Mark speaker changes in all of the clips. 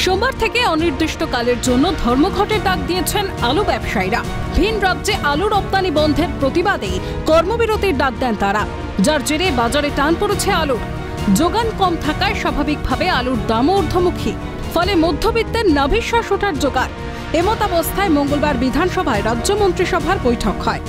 Speaker 1: সোমবার থেকে অনির্দিষ্টকালের জন্য ধর্মঘটের ডাক দিয়েছেন আলু ব্যবসায়ীরা। ভিন রাজ্যে আলু রপ্তানি বন্ধের প্রতিবাদে কর্মবিরতির ডাক দেন তারা, যার জেরে বাজারে টান পড়েছে আলুর। যোগান কম থাকায় স্বাভাবিকভাবে আলুর দামও ঊর্ধ্বমুখী, ফলে মধ্যবিত্তের নাভিশ্বাস ওঠার জোগাড়। এমতাবস্থায় মঙ্গলবার বিধানসভায় রাজ্য মন্ত্রিসভার বৈঠক হয়।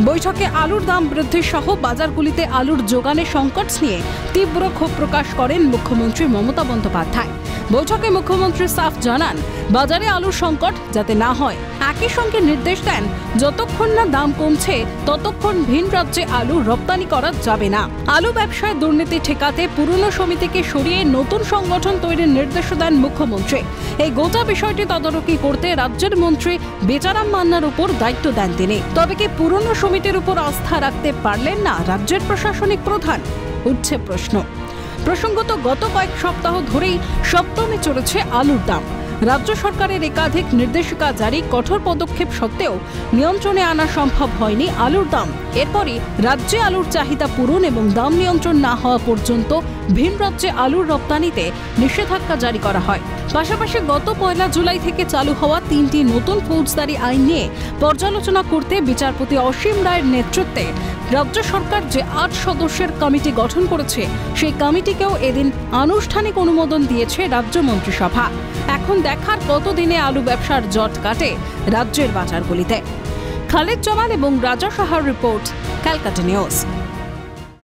Speaker 1: বৈঠকে আলুর দাম বৃদ্ধি সহ বাজারগুলিতে আলুর যোগানে সংকট নিয়ে তীব্র ক্ষোভ প্রকাশ করেন মুখ্যমন্ত্রী মমতা বন্দ্যোপাধ্যায়। বৈঠকে মুখ্যমন্ত্রী সাফ জানান, বাজারে আলুর সংকট যাতে না হয়। একই সঙ্গে নির্দেশ দেন, যতক্ষণ না দাম কমছে ততক্ষণ ভিন রাজ্যে আলু রপ্তানি করা যাবে না। আলু ব্যবসায় দুর্নীতি ঠেকাতে পুরনো সমিতিকে সরিয়ে নতুন সংগঠন তৈরির নির্দেশ দেন মুখ্যমন্ত্রী। এই গোটা বিষয়টি তদারকি করতে রাজ্যের মন্ত্রী বেচারাম মান্নার উপর দায়িত্ব দেন তিনি। তবে কি পুরনো সমিতির উপর আস্থা রাখতে পারলেন না রাজ্যের প্রশাসনিক প্রধান? উঠছে প্রশ্ন। প্রসঙ্গত, গত কয়েক সপ্তাহ ধরেই সপ্তমে চলেছে আলুর দাম। রাজ্য সরকারের একাধিক নির্দেশিকা জারি, কঠোর পদক্ষেপ সত্ত্বেও নিয়ন্ত্রণে আনা সম্ভব হয়নি আলুর দাম। এরপরই রাজ্যে আলুর চাহিদা পূরণ এবং দাম নিয়ন্ত্রণ না হওয়া পর্যন্ত ভিন রাজ্যে আলুর রপ্তানিতে নিষেধাজ্ঞা জারি করা হয়। পাশাপাশি গত 1 জুলাই থেকে চালু হওয়া 3টি নতুন ফৌজদারি আইন নিয়ে পর্যালোচনা করতে বিচারপতি অসীম রায়ের নেতৃত্বে রাজ্য সরকার যে 8 সদস্যের কমিটি গঠন করেছে, সেই কমিটিকেও এদিন আনুষ্ঠানিক অনুমোদন দিয়েছে রাজ্য মন্ত্রিসভা। এখন দেখার কতদিনে আলু ব্যবসার জট কাটে রাজ্যের বাজারগুলিতে। খালেদ জামান এবং রাজা সাহার রিপোর্ট, ক্যালকাটা নিউজ।